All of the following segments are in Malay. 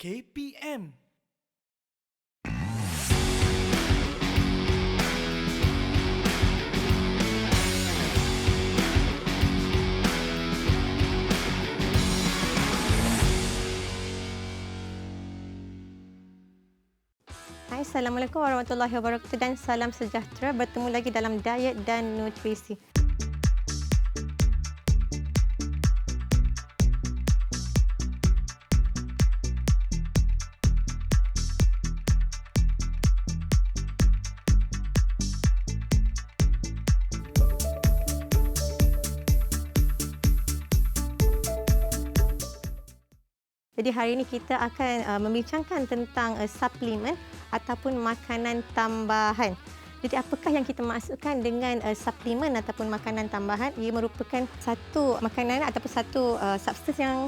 KPM. Hai, Assalamualaikum warahmatullahi wabarakatuh dan salam sejahtera. Bertemu lagi dalam Diet dan Nutrisi. Jadi hari ini kita akan membincangkan tentang suplemen ataupun makanan tambahan. Jadi apakah yang kita maksudkan dengan suplemen ataupun makanan tambahan? Ia merupakan satu makanan ataupun satu substans yang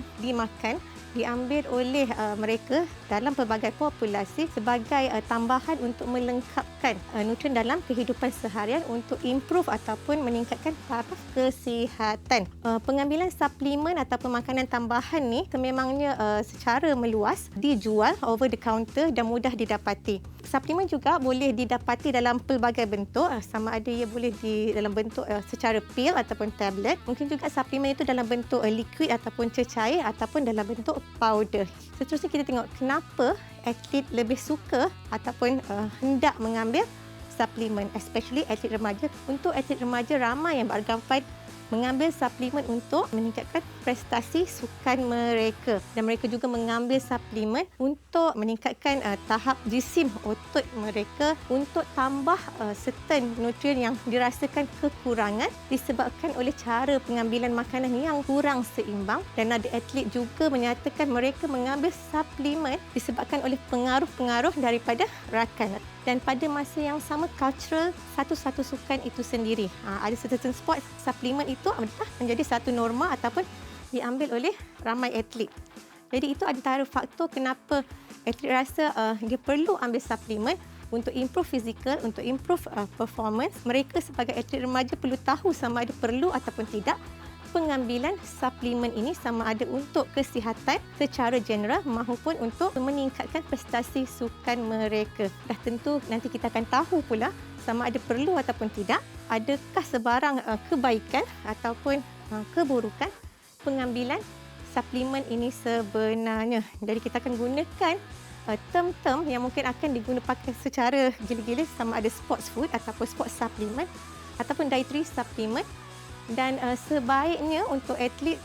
diambil oleh mereka dalam pelbagai populasi sebagai tambahan untuk melengkapkan nutrien dalam kehidupan seharian untuk improve ataupun meningkatkan taraf kesihatan. Pengambilan suplemen ataupun makanan tambahan ni sememangnya secara meluas dijual over the counter dan mudah didapati. Suplemen juga boleh didapati dalam pelbagai bentuk, sama ada ia boleh dalam bentuk secara pil ataupun tablet. Mungkin juga suplemen itu dalam bentuk liquid ataupun cecair ataupun dalam bentuk powder. Seterusnya kita tengok kenapa atlet lebih suka ataupun hendak mengambil suplemen, especially atlet remaja. Untuk atlet remaja ramai yang beranggapan mengambil suplemen untuk meningkatkan prestasi sukan mereka, dan mereka juga mengambil suplemen untuk meningkatkan tahap jisim otot mereka untuk tambah certain nutrien yang dirasakan kekurangan disebabkan oleh cara pengambilan makanan yang kurang seimbang. Dan ada atlet juga menyatakan mereka mengambil suplemen disebabkan oleh pengaruh-pengaruh daripada rakan. Dan pada masa yang sama, cultural satu-satu sukan itu sendiri. Ada certain sports, suplemen itu adalah menjadi satu norma ataupun diambil oleh ramai atlet. Jadi itu antara faktor kenapa atlet rasa dia perlu ambil suplemen untuk improve fizikal, untuk improve performance. Mereka sebagai atlet remaja perlu tahu sama ada perlu ataupun tidak pengambilan suplemen ini, sama ada untuk kesihatan secara general maupun untuk meningkatkan prestasi sukan mereka. Dah tentu nanti kita akan tahu pula sama ada perlu ataupun tidak. Adakah sebarang kebaikan ataupun keburukan pengambilan suplemen ini sebenarnya. Jadi kita akan gunakan term-term yang mungkin akan digunakan secara gila-gila, sama ada sports food ataupun sports supplement ataupun dietary supplement. Dan sebaiknya untuk atlet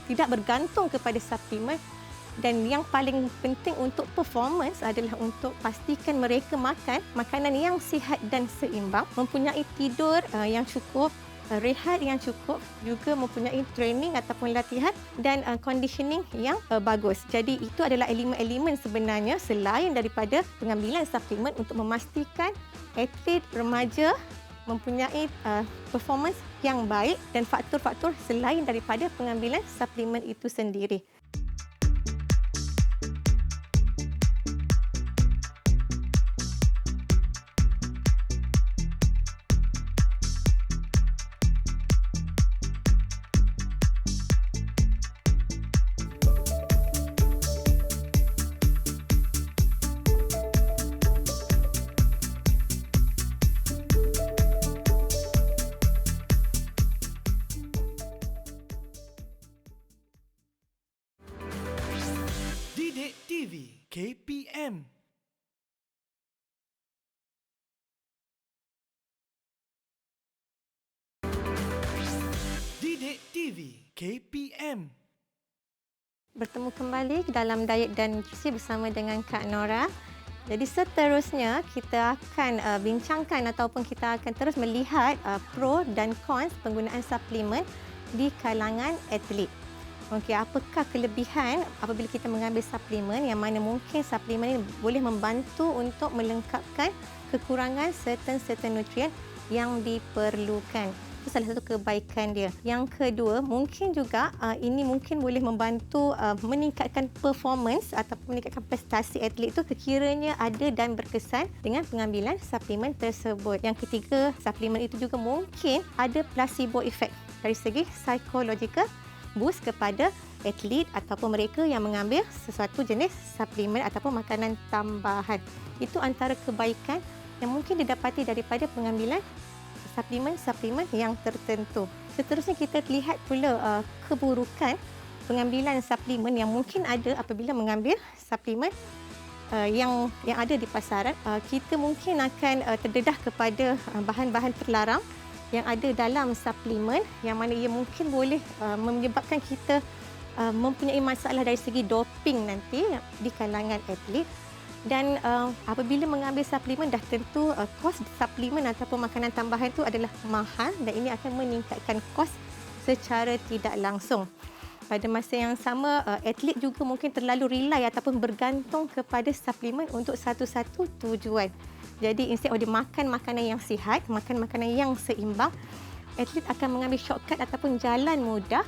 tidak bergantung kepada suplemen, dan yang paling penting untuk performance adalah untuk pastikan mereka makan makanan yang sihat dan seimbang, mempunyai tidur yang cukup, rehat yang cukup, juga mempunyai training ataupun latihan dan conditioning yang bagus. Jadi itu adalah elemen-elemen sebenarnya selain daripada pengambilan suplemen untuk memastikan atlet remaja mempunyai performance yang baik, dan faktor-faktor selain daripada pengambilan suplemen itu sendiri. Didik TV KPM. Didik TV KPM. Bertemu kembali dalam Diet dan Nutrisi bersama dengan Kak Nora. Jadi seterusnya kita akan bincangkan ataupun kita akan terus melihat pro dan cons penggunaan suplemen di kalangan atlet. Okey, apakah kelebihan apabila kita mengambil suplemen, yang mana mungkin suplemen ini boleh membantu untuk melengkapkan kekurangan certain nutrien yang diperlukan. Itu salah satu kebaikan dia. Yang kedua, mungkin juga ini mungkin boleh membantu meningkatkan performance ataupun meningkatkan prestasi atlet itu sekiranya ada dan berkesan dengan pengambilan suplemen tersebut. Yang ketiga, suplemen itu juga mungkin ada placebo effect dari segi psychological, boost kepada atlet ataupun mereka yang mengambil sesuatu jenis suplemen ataupun makanan tambahan. Itu antara kebaikan yang mungkin didapati daripada pengambilan suplemen yang tertentu. Seterusnya kita lihat pula keburukan pengambilan suplemen yang mungkin ada apabila mengambil suplemen yang ada di pasaran. Kita mungkin akan terdedah kepada bahan-bahan terlarang yang ada dalam suplemen, yang mana ia mungkin boleh menyebabkan kita mempunyai masalah dari segi doping nanti di kalangan atlet. Dan apabila mengambil suplemen, dah tentu kos suplemen ataupun makanan tambahan itu adalah mahal, dan ini akan meningkatkan kos secara tidak langsung. Pada masa yang sama, atlet juga mungkin terlalu rely ataupun bergantung kepada suplemen untuk satu-satu tujuan. Jadi instead of dia makan makanan yang sihat, makan makanan yang seimbang, atlet akan mengambil shortcut ataupun jalan mudah,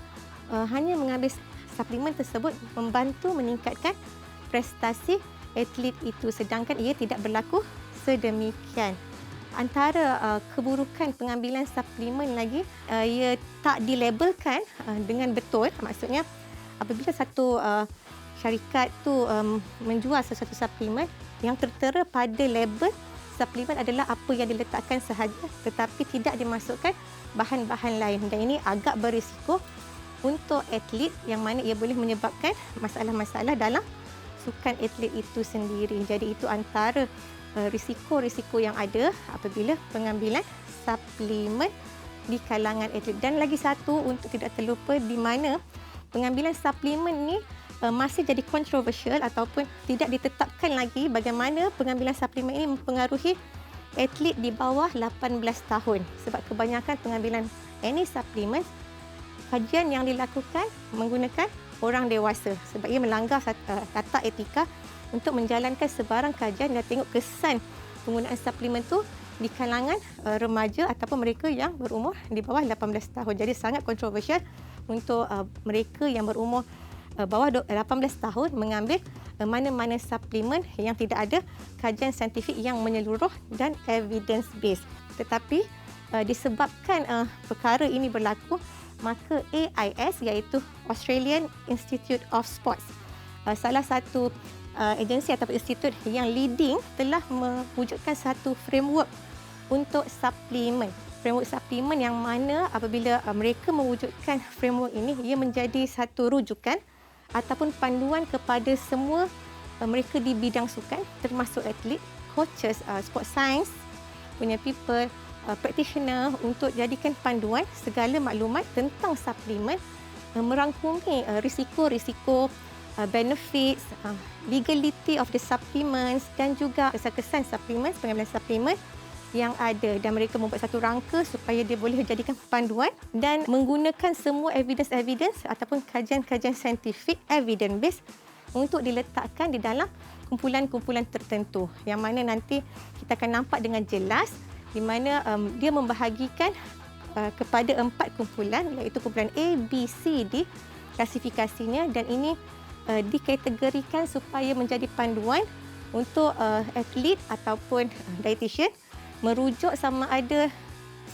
hanya mengambil suplemen tersebut membantu meningkatkan prestasi atlet itu, sedangkan ia tidak berlaku sedemikian. Antara keburukan pengambilan suplemen lagi, ia tak dilabelkan dengan betul. Maksudnya apabila satu syarikat tu menjual sesuatu suplemen, yang tertera pada label suplemen adalah apa yang diletakkan sahaja, tetapi tidak dimasukkan bahan-bahan lain, dan ini agak berisiko untuk atlet, yang mana ia boleh menyebabkan masalah-masalah dalam sukan atlet itu sendiri. Jadi itu antara risiko-risiko yang ada apabila pengambilan suplemen di kalangan atlet. Dan lagi satu untuk tidak terlupa, di mana pengambilan suplemen ni masih jadi kontroversial ataupun tidak ditetapkan lagi bagaimana pengambilan suplemen ini mempengaruhi atlet di bawah 18 tahun. Sebab kebanyakan pengambilan any supplement, kajian yang dilakukan menggunakan orang dewasa, sebab ia melanggar tata etika untuk menjalankan sebarang kajian dan tengok kesan penggunaan suplemen tu di kalangan remaja ataupun mereka yang berumur di bawah 18 tahun. Jadi sangat kontroversial untuk mereka yang berumur bawah 18 tahun mengambil mana-mana suplemen yang tidak ada kajian saintifik yang menyeluruh dan evidence based. Tetapi disebabkan perkara ini berlaku, maka AIS, iaitu Australian Institute of Sports, salah satu agensi atau institut yang leading, telah mewujudkan satu framework untuk suplemen. Framework suplemen yang mana apabila mereka mewujudkan framework ini, ia menjadi satu rujukan ataupun panduan kepada semua mereka di bidang sukan, termasuk atlet, coaches, sport science punya people, practitioner, untuk jadikan panduan segala maklumat tentang suplemen, merangkumi risiko-risiko, benefits, legality of the supplements, dan juga kesan-kesan suplemen, pengambilan suplemen yang ada. Dan mereka membuat satu rangka supaya dia boleh dijadikan panduan dan menggunakan semua evidence ataupun kajian-kajian saintifik evidence based untuk diletakkan di dalam kumpulan-kumpulan tertentu, yang mana nanti kita akan nampak dengan jelas di mana dia membahagikan kepada 4 kumpulan, iaitu kumpulan A, B, C, D klasifikasinya, dan ini dikategorikan supaya menjadi panduan untuk atlet ataupun dietitian merujuk sama ada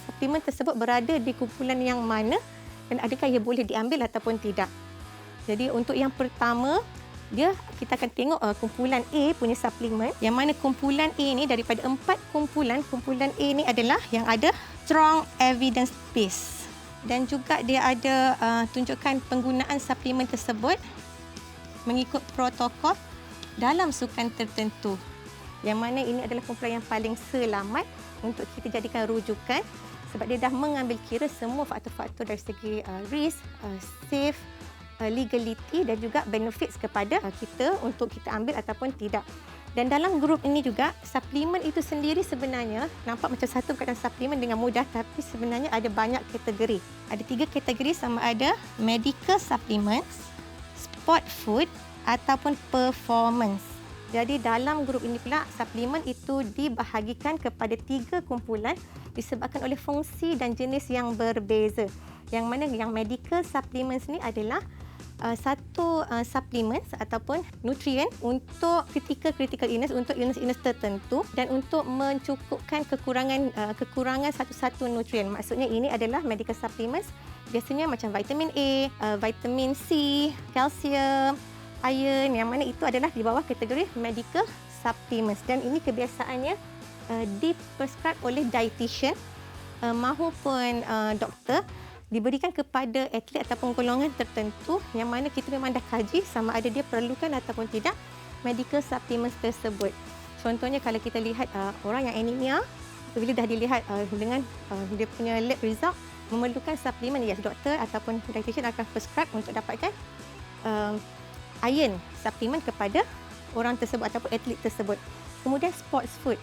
suplemen tersebut berada di kumpulan yang mana dan adakah ia boleh diambil ataupun tidak. Jadi untuk yang pertama, kita akan tengok kumpulan A punya suplemen, yang mana kumpulan A ni daripada 4 kumpulan A ni adalah yang ada strong evidence base, dan juga dia ada tunjukkan penggunaan suplemen tersebut mengikut protokol dalam sukan tertentu, yang mana ini adalah kumpulan yang paling selamat untuk kita jadikan rujukan, sebab dia dah mengambil kira semua faktor-faktor dari segi risk, safe, legality dan juga benefits kepada kita untuk kita ambil ataupun tidak. Dan dalam grup ini juga, suplemen itu sendiri sebenarnya nampak macam satu perkataan suplemen dengan mudah, tapi sebenarnya ada banyak kategori. Ada 3 kategori, sama ada medical supplements, sport food ataupun performance. Jadi dalam grup ini pula, suplemen itu dibahagikan kepada 3 kumpulan disebabkan oleh fungsi dan jenis yang berbeza. Yang mana yang medical supplements ni adalah satu supplements ataupun nutrien untuk critical illness, untuk illness tertentu dan untuk mencukupkan kekurangan satu-satu nutrien. Maksudnya ini adalah medical supplements biasanya macam vitamin A, vitamin C, kalsium, iron, yang mana itu adalah di bawah kategori medical supplements dan ini kebiasaannya diprescribe oleh dietitian mahupun doktor, diberikan kepada atlet ataupun golongan tertentu yang mana kita memang dah kaji sama ada dia perlukan ataupun tidak medical supplements tersebut. Contohnya kalau kita lihat orang yang anemia, bila dah dilihat dengan dia punya lab result memerlukan suplemen, yes, doktor ataupun dietitian akan prescribe untuk dapatkan iron suplemen kepada orang tersebut ataupun atlet tersebut. Kemudian sports food.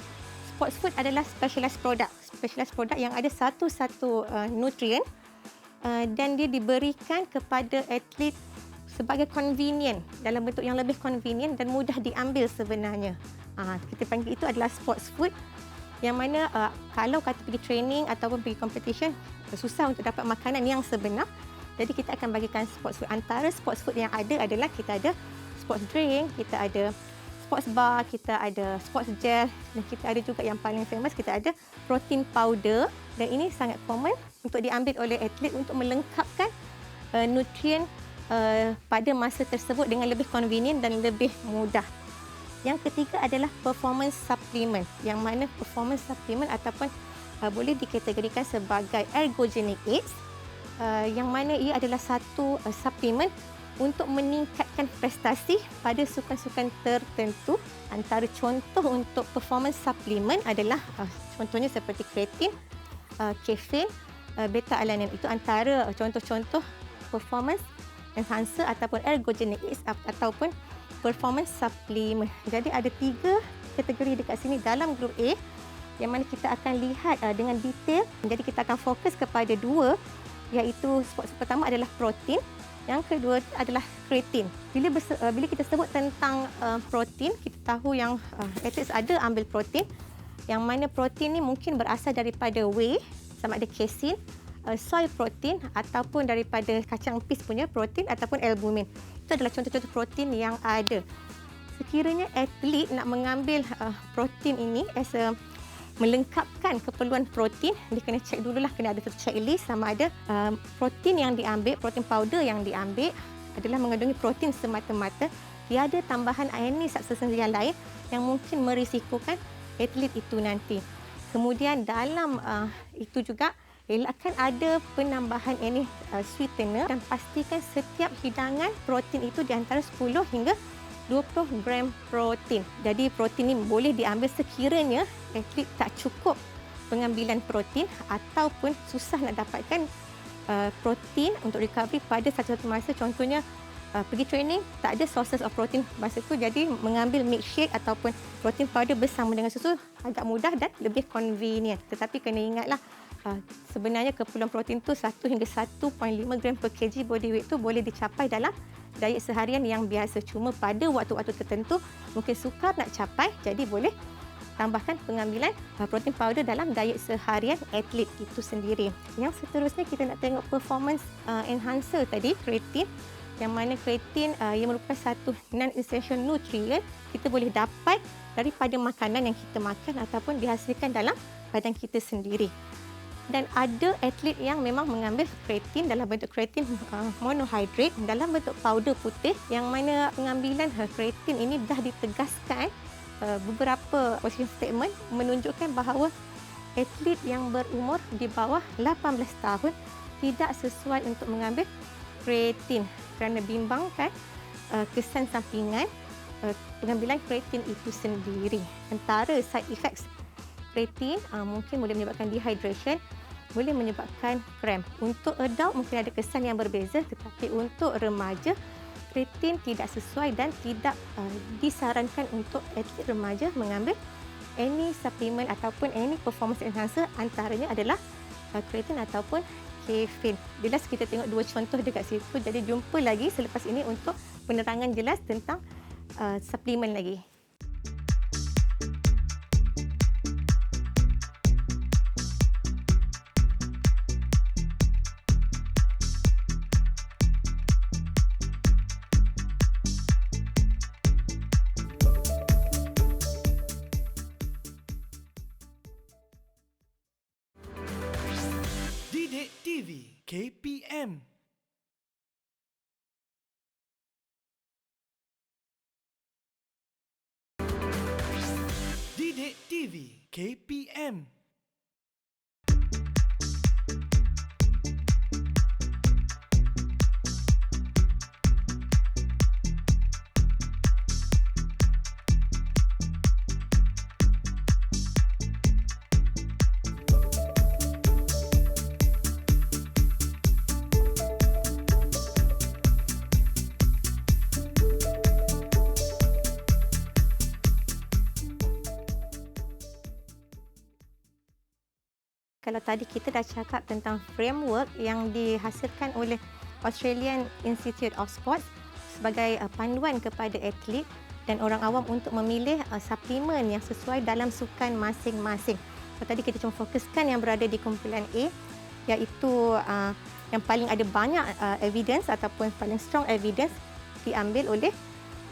Sports food adalah specialized product yang ada satu-satu nutrien dan dia diberikan kepada atlet sebagai convenient, dalam bentuk yang lebih convenient dan mudah diambil sebenarnya. Kita panggil itu adalah sports food yang mana kalau kata pergi training ataupun pergi competition susah untuk dapat makanan yang sebenar. Jadi kita akan bagikan sports food. Antara sports food yang ada adalah kita ada sports drink, kita ada sports bar, kita ada sports gel dan kita ada juga yang paling famous, kita ada protein powder dan ini sangat common untuk diambil oleh atlet untuk melengkapkan nutrien pada masa tersebut dengan lebih convenient dan lebih mudah. Yang ketiga adalah performance supplement, yang mana performance supplement ataupun boleh dikategorikan sebagai ergogenic aids, yang mana ia adalah satu suplemen untuk meningkatkan prestasi pada sukan-sukan tertentu. Antara contoh untuk performance supplement adalah contohnya seperti kreatin, caffeine, beta-alanine. Itu antara contoh-contoh performance enhancer ataupun ergogenic aids ataupun performance supplement. Jadi ada 3 kategori dekat sini dalam grup A yang mana kita akan lihat dengan detail. Jadi kita akan fokus kepada 2, iaitu sports pertama adalah protein, yang kedua adalah kreatin. Bila kita sebut tentang protein, kita tahu yang atlet ada ambil protein, yang mana protein ni mungkin berasal daripada whey, sama ada casein, soy protein ataupun daripada kacang pis punya protein ataupun albumin. Itu adalah contoh-contoh protein yang ada. Sekiranya atlet nak mengambil protein ini melengkapkan keperluan protein, dia kena cek dululah, kena ada satu checklist sama ada protein yang diambil, protein powder yang diambil adalah mengandungi protein semata-mata, tiada tambahan any substansi yang lain yang mungkin merisikokan atlet itu nanti. Kemudian dalam itu juga elakkan ada penambahan any sweetener dan pastikan setiap hidangan protein itu di antara 10 hingga 20 gram protein. Jadi protein ini boleh diambil sekiranya atlet tak cukup pengambilan protein ataupun susah nak dapatkan protein untuk recovery pada satu-satu masa. Contohnya pergi training tak ada sources of protein masa tu, jadi mengambil milkshake ataupun protein powder bersama dengan susu agak mudah dan lebih convenient. Tetapi kena ingatlah sebenarnya keperluan protein tu 1 hingga 1.5 gram per kg body weight tu boleh dicapai dalam diet seharian yang biasa. Cuma pada waktu-waktu tertentu mungkin sukar nak capai, jadi boleh tambahkan pengambilan protein powder dalam diet seharian atlet itu sendiri. Yang seterusnya kita nak tengok performance enhancer tadi, kreatin, yang mana kreatin ia merupakan satu non-essential nutrient kita boleh dapat daripada makanan yang kita makan ataupun dihasilkan dalam badan kita sendiri. Dan ada atlet yang memang mengambil kreatin dalam bentuk kreatin monohydrate dalam bentuk powder putih, yang mana pengambilan kreatin ini dah ditegaskan beberapa position statement menunjukkan bahawa atlet yang berumur di bawah 18 tahun tidak sesuai untuk mengambil kreatin kerana bimbangkan kesan sampingan pengambilan kreatin itu sendiri. Antara side effects kreatin mungkin boleh menyebabkan dehydration, boleh menyebabkan cramp. Untuk adult mungkin ada kesan yang berbeza, tetapi untuk remaja kreatin tidak sesuai dan tidak disarankan untuk atlet remaja mengambil any supplement ataupun any performance enhancer, antaranya adalah kreatin ataupun caffeine. Jelas kita tengok 2 contoh dekat situ, jadi jumpa lagi selepas ini untuk penerangan jelas tentang suplemen lagi. KPM. Didik TV KPM. Kalau tadi kita dah cakap tentang framework yang dihasilkan oleh Australian Institute of Sports sebagai panduan kepada atlet dan orang awam untuk memilih suplemen yang sesuai dalam sukan masing-masing. So, tadi kita cuma fokuskan yang berada di kumpulan A, iaitu yang paling ada banyak evidence ataupun paling strong evidence diambil oleh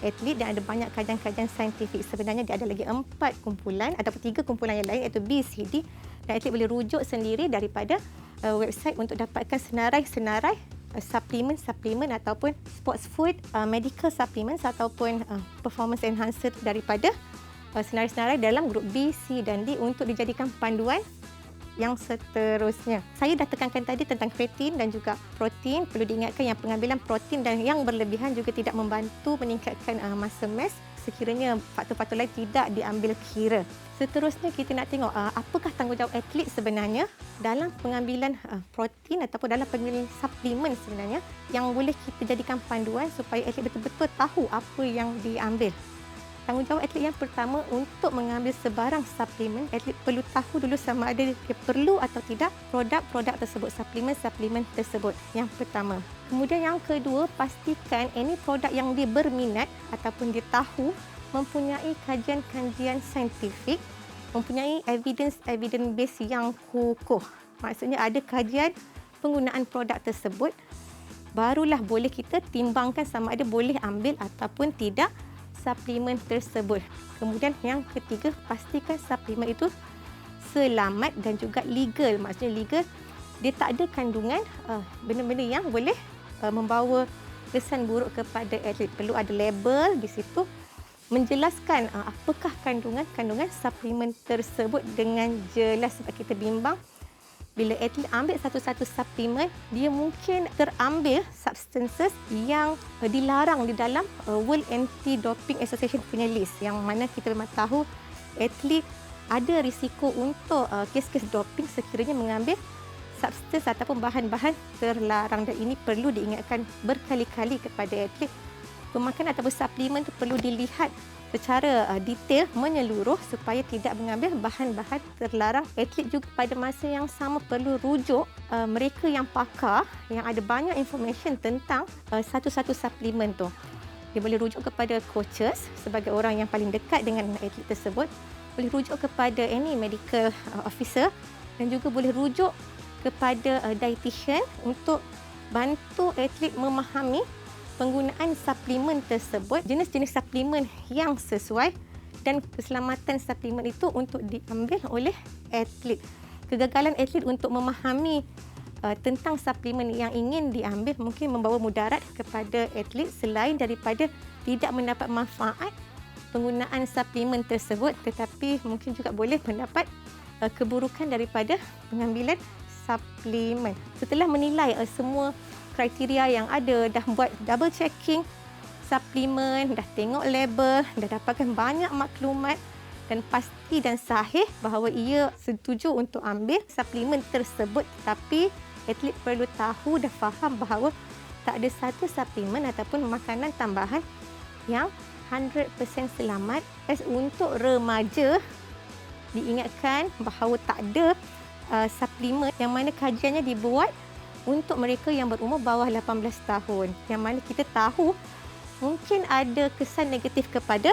atlet dan ada banyak kajian-kajian saintifik. Sebenarnya dia ada lagi 4 kumpulan ataupun 3 kumpulan yang lain iaitu B, C, D, dan atlet boleh rujuk sendiri daripada website untuk dapatkan senarai-senarai suplemen ataupun sports food, medical supplements ataupun performance enhancer daripada senarai-senarai dalam grup B, C dan D untuk dijadikan panduan yang seterusnya. Saya dah tekankan tadi tentang kreatin dan juga protein. Perlu diingatkan yang pengambilan protein dan yang berlebihan juga tidak membantu meningkatkan muscle mass sekiranya faktor-faktor lain tidak diambil kira. Seterusnya kita nak tengok apakah tanggungjawab atlet sebenarnya dalam pengambilan protein ataupun dalam pengambilan suplemen sebenarnya yang boleh kita jadikan panduan supaya atlet betul-betul tahu apa yang diambil. Tanggungjawab atlet yang pertama untuk mengambil sebarang suplemen, atlet perlu tahu dulu sama ada dia perlu atau tidak produk-produk tersebut, suplemen-suplemen tersebut. Yang pertama. Kemudian yang kedua, pastikan ini produk yang dia berminat ataupun dia tahu mempunyai kajian-kajian saintifik, mempunyai evidence base yang kukuh. Maksudnya ada kajian penggunaan produk tersebut, barulah boleh kita timbangkan sama ada boleh ambil ataupun tidak suplemen tersebut. Kemudian yang ketiga, pastikan suplemen itu selamat dan juga legal. Maksudnya legal, dia tak ada kandungan benda-benda yang boleh membawa kesan buruk kepada atlet. Perlu ada label di situ menjelaskan apakah kandungan suplemen tersebut dengan jelas, sebab kita bimbang bila atlet ambil satu-satu suplemen, dia mungkin terambil substances yang dilarang di dalam World Anti-Doping Association punya list, yang mana kita memang tahu atlet ada risiko untuk kes-kes doping sekiranya mengambil substance ataupun bahan-bahan terlarang, dan ini perlu diingatkan berkali-kali kepada atlet. Pemakanan ataupun suplemen itu perlu dilihat secara detail menyeluruh supaya tidak mengambil bahan-bahan terlarang. Atlet juga pada masa yang sama perlu rujuk mereka yang pakar, yang ada banyak information tentang satu-satu suplemen tu. Dia boleh rujuk kepada coaches sebagai orang yang paling dekat dengan atlet tersebut, boleh rujuk kepada any medical officer dan juga boleh rujuk kepada dietitian untuk bantu atlet memahami penggunaan suplemen tersebut, jenis-jenis suplemen yang sesuai dan keselamatan suplemen itu untuk diambil oleh atlet. Kegagalan atlet untuk memahami tentang suplemen yang ingin diambil mungkin membawa mudarat kepada atlet selain daripada tidak mendapat manfaat penggunaan suplemen tersebut, tetapi mungkin juga boleh mendapat keburukan daripada pengambilan suplemen. Setelah menilai semua kriteria yang ada, dah buat double checking suplemen, dah tengok label, dah dapatkan banyak maklumat dan pasti dan sahih bahawa ia setuju untuk ambil suplemen tersebut, tapi atlet perlu tahu dan faham bahawa tak ada satu suplemen ataupun makanan tambahan yang 100% selamat. Untuk remaja, diingatkan bahawa tak ada suplemen yang mana kajiannya dibuat untuk mereka yang berumur bawah 18 tahun, yang mana kita tahu mungkin ada kesan negatif kepada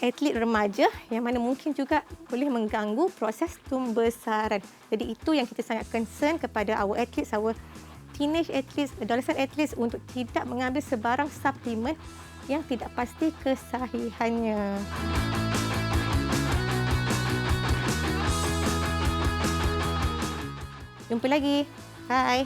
atlet remaja, yang mana mungkin juga boleh mengganggu proses pembesaran. Jadi itu yang kita sangat concern kepada our athletes, our teenage athletes, adolescent athletes, untuk tidak mengambil sebarang suplemen yang tidak pasti kesahihannya. Jumpa lagi. Bye.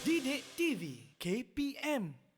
Didik TV KPM